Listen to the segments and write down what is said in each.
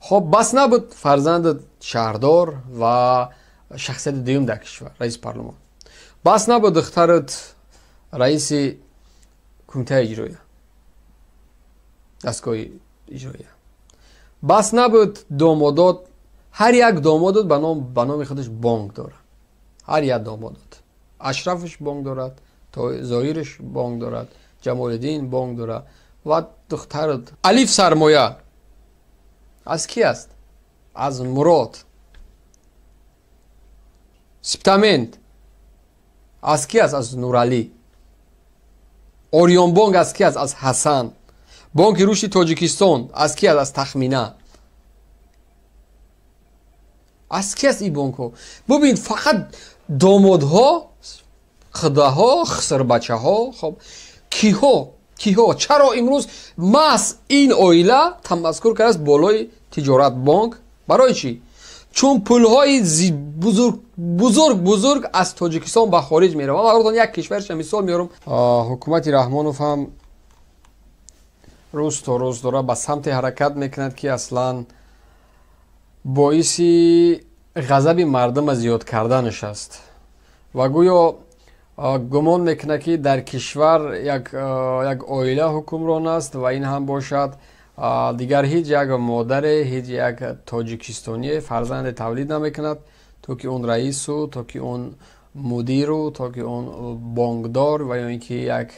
خب بس نبود فرزند شهردار و شخصیت دوم در کشور، رئیس پارلمان. بس نبود دخترت رئیس کمیته اجرایی، دستگاه اجرایی. بس نبود دامادات، هر یک دامادات به نام خودش بانک داره. هر یک دامادات، اشرفش بانک دارد، ظاهرش بانک دارد، جمال الدین بانک داره. و دخترت الف سرمایه از کی است؟ از مراد. سپتامنت از کی است؟ از نورالی. اوریون بانک از کی است؟ از حسن. بانک رشد تاجیکستان از کی است؟ از تخمینه. از کی است این بانک ها؟ ببین فقط دامادها، خداها، خسر بچه ها. خب کیها چرا امروز ماس این اویله تمسکر کرده است بالای تجارت بانک؟ برای چی؟ چون پولهای بزرگ از تاجیکستان به خارج میره. من براتون یک کشورش مثال میارم. حکومت رحمانوف هم روز تا روز داره به سمت حرکت میکند که اصلا باعث غضب مردم زیاد کردنش است و گویا گمان میکنه که در کشور یک عائله حکمران است و این هم باشد دیگر هیچ یک مادر، هیچ یک تاجیکستانی فرزند تولید نمیکند تا که اون رئیس و تا که اون مدیر و تا که اون بانکدار و یا اینکه یک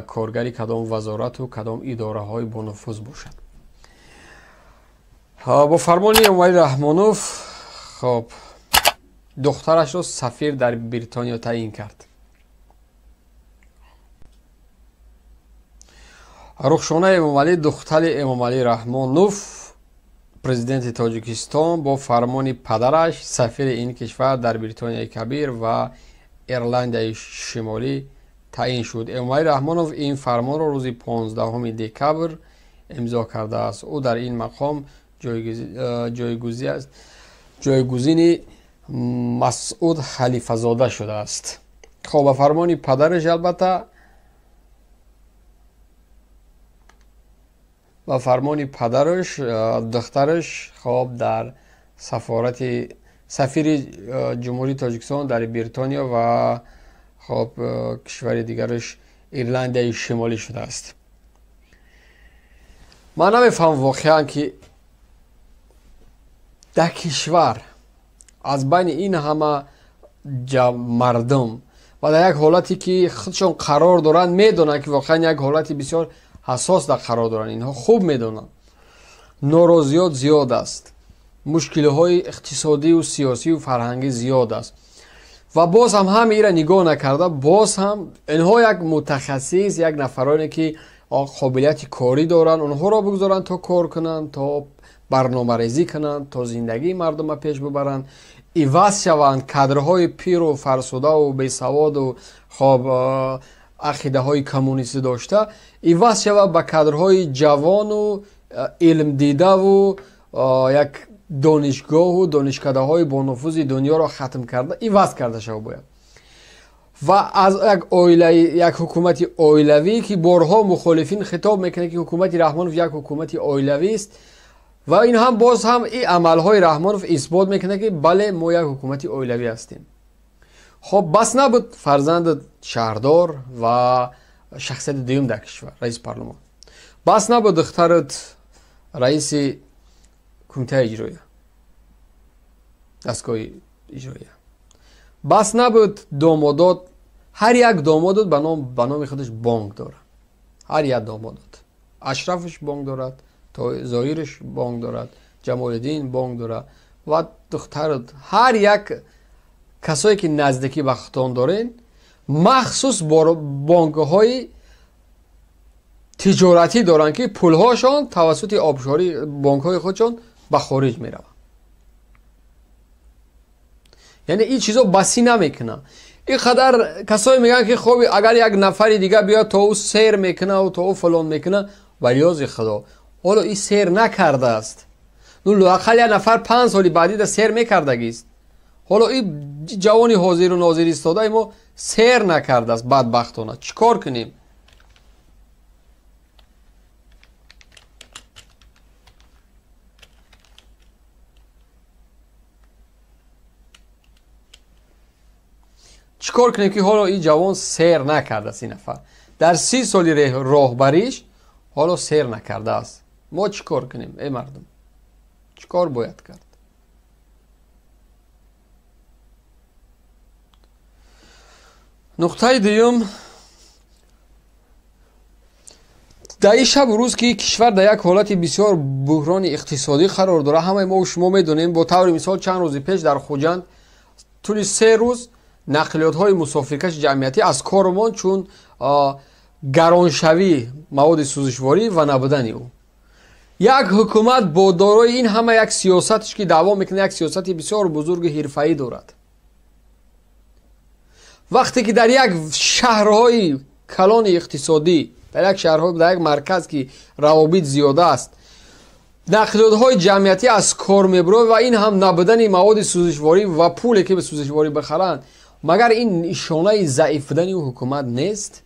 کارگری کدام وزارت و کدام اداره های با نفوذ باشد. با فرمان امومالی رحمانوف خب دخترش رو سفیر در بریتانیا تعیین کرد. رخشانه امومالی دختر امومالی رحمانوف پرزیدنت تاجیکستان با فرمان پدرش سفیر این کشور در بریتانیای کبیر و ایرلندی شمالی تعیین شد. امومالی رحمانوف این فرمان را روز 15 دکبر امضا کرده است. او در این مقام جایگزین مسعود خلیفه زاده شده است. خب فرمان پدرش البته و فرمان پدرش دخترش خب در سفیر جمهوری تاجیکستان در بریتانیا و خب کشور دیگرش ایرلندی شمالی شده است. من نمیفهم واقعا که در کشور از بین این همه مردم و در یک حالتی که خودشون قرار دارن میدونن که واقعا یک حالتی بسیار حساس در قرار دارن، اینها خوب میدونن ناراضیات زیاد است، مشکل‌های اقتصادی و سیاسی و فرهنگی زیاد است و باز هم همه را نگاه نکرده، باز هم اینها یک متخصص، یک نفرانی که قابلیت کاری دارن اونها را بگذارن تا کار کنن، تا برنامه ریزی کنن، تا زندگی مردم را پیش ببرن، عوض شوند کادرهای پیر و فرسوده و بیسواد و خب عقیده های کمونیستی داشته عوض شود به کادرهای جوان و علم دیده و یک دانشگاه و دانشکده های با نفوذ دنیا را ختم کرده عوض کرده شود باید. و از یک حکومت اویلوی که بارها مخالفین خطاب میکنه که حکومت رحمانوف یک حکومت اویلوی است و این هم باز هم این عملهای رحمانوف اثبات میکنه که بله ما یک حکومت اویلوی هستیم. خب بس نبود فرزند شهردار و شخصیت دوم در کشور، رئیس پارلمان. بس نبود دخترت رئیس کمیته اجرایی، دستگاه اجرایی. بس نبود دامادات، هر یک دامادات به نام خودش بانک داره. هر یک دامادات، اشرفش بانک دارد، ظاهرش بانک دارد، جمال الدین بانک داره و دخترت هر یک کسایی که نزدیکی به خودتان دارین مخصوص بانک های تجارتی دارن که پولهاشان توسط آبشاری بانک های خودشان به خارج می روند. یعنی این چیزا بسی نمیکنه. این قدر کسایی میگن که خب اگر یک نفری دیگه بیاد تا او سیر میکنه و تا او فلان میکنه، ولیاز خدا حالا این سیر نکرده است. نو لااقل یک نفر 5 سال بعدی ده سیر میکردگی است. حالا این جوانی حاضر و ناظر ایستاده ما سیر نکرده است. بدبختانه چیکار کنیم؟ چیکار کنیم که حالا این جوان سیر نکرده است؟ این نفر در 30 سالی راهبریش حالا سیر نکرده است. ما چیکار کنیم ای مردم؟ چیکار باید کرد؟ نقطه دوم، در این شب و روز که کشور در یک حالت بسیار بحران اقتصادی قرار داره، همه ما و شما میدونیم. با طور مثال چند روز پیش در خوجند طول 3 روز نقلیات های مسافرکش جمعیتی از کارمان چون گرانشوی مواد سوزشواری و نبودن او. یک حکومت با دارای این همه یک سیاستش که دعوا میکنه یک سیاستی بسیار بزرگ حرفه‌ای دارد، وقتی که در یک شهرهای کلان اقتصادی، در یک شهرهای، در یک مرکز که روابط زیاده است، نقلیات‌های جمعیتی از کار میبره و این هم نبودن مواد سوزشواری و پولی که به سوزشواری بخرند، مگر این نشانه ضعیف بودن او حکومت نیست؟